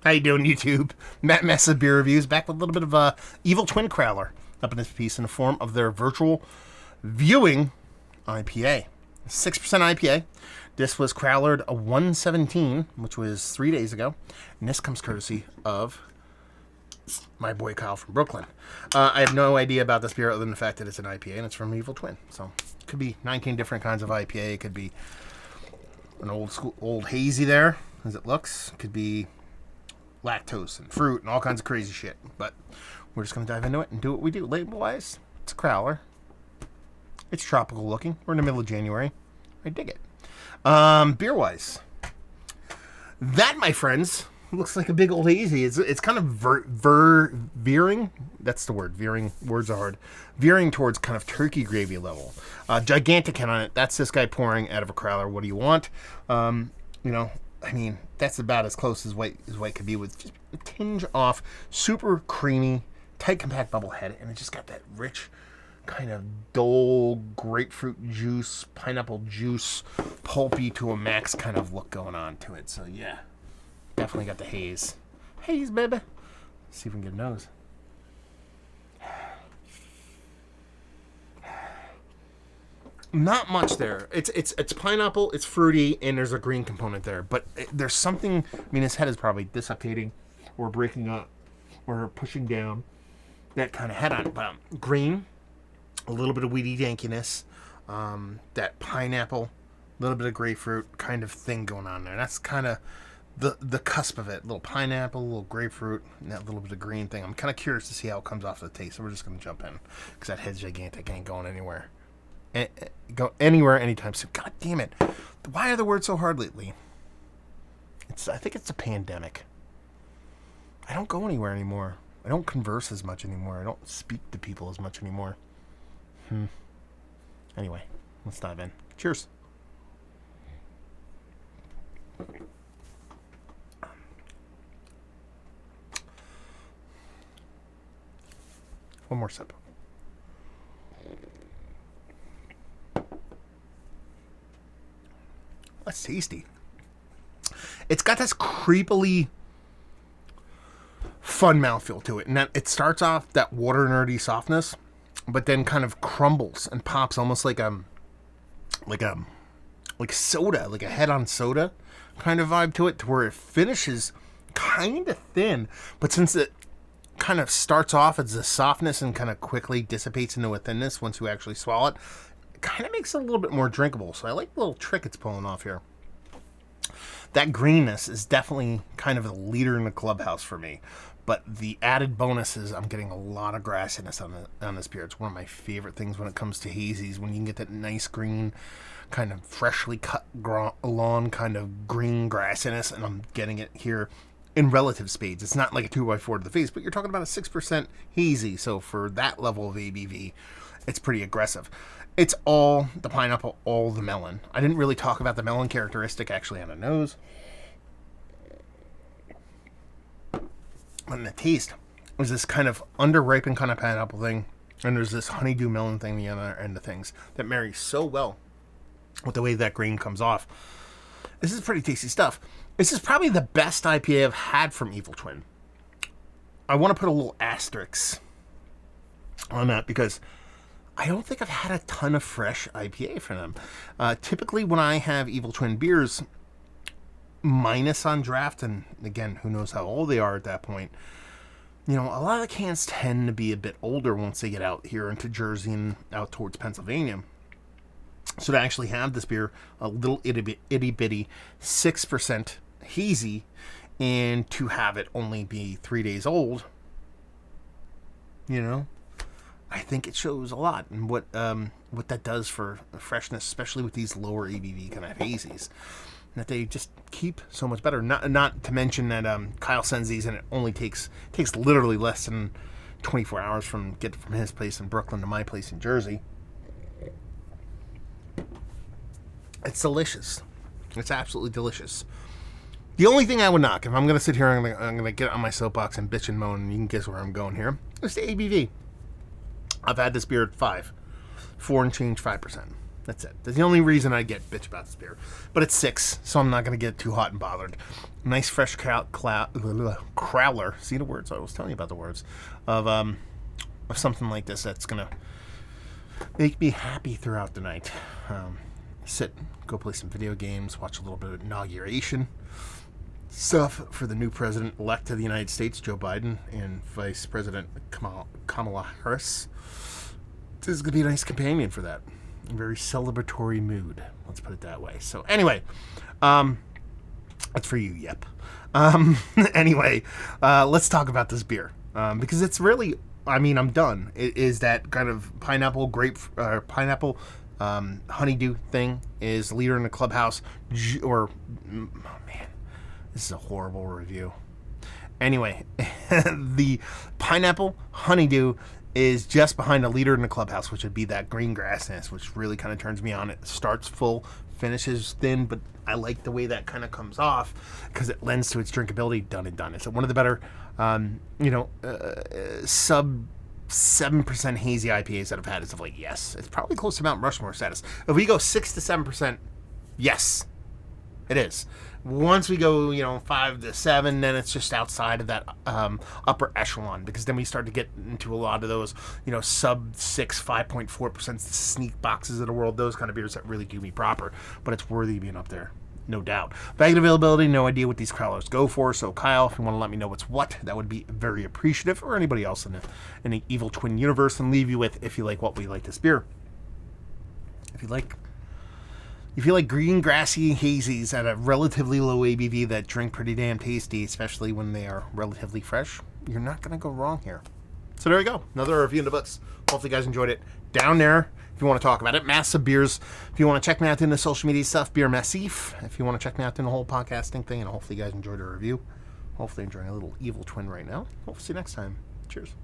How you doing, YouTube? Matt Mesa Beer Reviews back with a little bit of Evil Twin Crowler up in this piece in the form of their virtual viewing IPA. 6% IPA. This was crowlered a 117, which was 3 days ago. And this comes courtesy of my boy Kyle from Brooklyn. I have no idea about this beer other than the fact that it's an IPA and it's from Evil Twin. So it could be 19 different kinds of IPA. It could be an old hazy there, as it looks. It could be lactose and fruit and all kinds of crazy shit. But we're just going to dive into it and do what we do. Label-wise, it's a crowler. It's tropical looking. We're in the middle of January. I dig it. Beer-wise, that, my friends, looks like a big old hazy. It's kind of veering. That's the word. Veering. Words are hard. Veering towards kind of turkey gravy level. Gigantic head on it. That's this guy pouring out of a crowler. What do you want? I mean, that's about as close as white could be, with just a tinge off, super creamy, tight, compact bubble head, and it just got that rich, kind of dull grapefruit juice, pineapple juice, pulpy to a max kind of look going on to it. So yeah, definitely got the haze. Haze, baby. Let's see if we can get a nose. Not much there. It's pineapple, it's fruity, and there's a green component there. But there's something, I mean, his head is probably dissipating or breaking up or pushing down that kind of head on it. But green, a little bit of weedy dankiness, that pineapple, a little bit of grapefruit kind of thing going on there. That's kind of the cusp of it. A little pineapple, a little grapefruit, and that little bit of green thing. I'm kind of curious to see how it comes off the taste. So we're just going to jump in because that head's gigantic. Ain't going anywhere. Go anywhere anytime soon. God damn it. Why are the words so hard lately? I think it's a pandemic. I don't go anywhere anymore. I don't converse as much anymore. I don't speak to people as much anymore. Anyway, let's dive in. Cheers. One more sip. That's tasty. It's got this creepily fun mouthfeel to it, and that it starts off that water nerdy softness, but then kind of crumbles and pops almost like soda, like a head-on soda kind of vibe to it, to where it finishes kind of thin, but since it kind of starts off as a softness and kind of quickly dissipates into a thinness once you actually swallow it, kind of makes it a little bit more drinkable. So I like the little trick it's pulling off here. That greenness is definitely kind of a leader in the clubhouse for me, but the added bonus is I'm getting a lot of grassiness on this beer. It's one of my favorite things when it comes to hazies, when you can get that nice green, kind of freshly cut lawn kind of green grassiness, and I'm getting it here in relative spades. It's not like a 2x4 to the face, but you're talking about a 6% hazy, so for that level of ABV, it's pretty aggressive. It's all the pineapple, all the melon. I didn't really talk about the melon characteristic actually on the nose. And the taste is this kind of under-ripened kind of pineapple thing, and there's this honeydew melon thing the other end of things that marry so well with the way that green comes off. This is pretty tasty stuff. This is probably the best IPA I've had from Evil Twin. I want to put a little asterisk on that because I don't think I've had a ton of fresh IPA from them. Typically when I have Evil Twin beers, minus on draft, and again, who knows how old they are at that point, a lot of the cans tend to be a bit older once they get out here into Jersey and out towards Pennsylvania. So to actually have this beer, a little itty bitty 6% hazy, and to have it only be 3 days old, I think it shows a lot, and what that does for freshness, especially with these lower ABV kind of hazies, that they just keep so much better. Not to mention that Kyle sends these, and it only takes literally less than 24 hours from his place in Brooklyn to my place in Jersey. It's delicious. It's absolutely delicious. The only thing I would knock, if I'm going to sit here and I'm going to get on my soapbox and bitch and moan, and you can guess where I'm going here, is the ABV. I've had this beer at 4 and change 5%. That's it. That's the only reason I get bitch about this beer. But it's 6, so I'm not going to get too hot and bothered. Nice fresh crowler. See the words? I was telling you about the words. Of something like this that's going to make me happy throughout the night. Sit, go play some video games, watch a little bit of inauguration stuff for the new president-elect of the United States, Joe Biden, and Vice President Kamala Harris. This is going to be a nice companion for that. A very celebratory mood, let's put it that way. So anyway, that's for you, yep. Anyway, let's talk about this beer, because it's really, I mean, I'm done. It is that kind of pineapple honeydew thing is leader in the clubhouse, oh man, this is a horrible review. Anyway, the pineapple honeydew is just behind a leader in the clubhouse, which would be that green grassness, which really kind of turns me on. It starts full, finishes thin, but I like the way that kind of comes off because it lends to its drinkability. Done and done. It's one of the better, sub 7% hazy IPAs that I've had as of late. Yes, it's probably close to Mount Rushmore status. If we go 6 to 7%, yes, it is. Once we go, 5 to 7, then it's just outside of that upper echelon, because then we start to get into a lot of those, sub 6, 5.4% sneak boxes of the world, those kind of beers that really do me proper. But it's worthy of being up there, no doubt. Bagged availability, no idea what these crowlers go for. So Kyle, if you want to let me know what's what, that would be very appreciative, or anybody else in the Evil Twin universe, and leave you with if you like what we like this beer. If you like green, grassy hazies at a relatively low ABV that drink pretty damn tasty, especially when they are relatively fresh, you're not going to go wrong here. So there you go. Another review in the books. Hopefully you guys enjoyed it. Down there, if you want to talk about it, Massive Beers. If you want to check me out in the social media stuff, Beer Massif. If you want to check me out in the whole podcasting thing, and hopefully you guys enjoyed the review. Hopefully enjoying a little Evil Twin right now. Hope to see you next time. Cheers.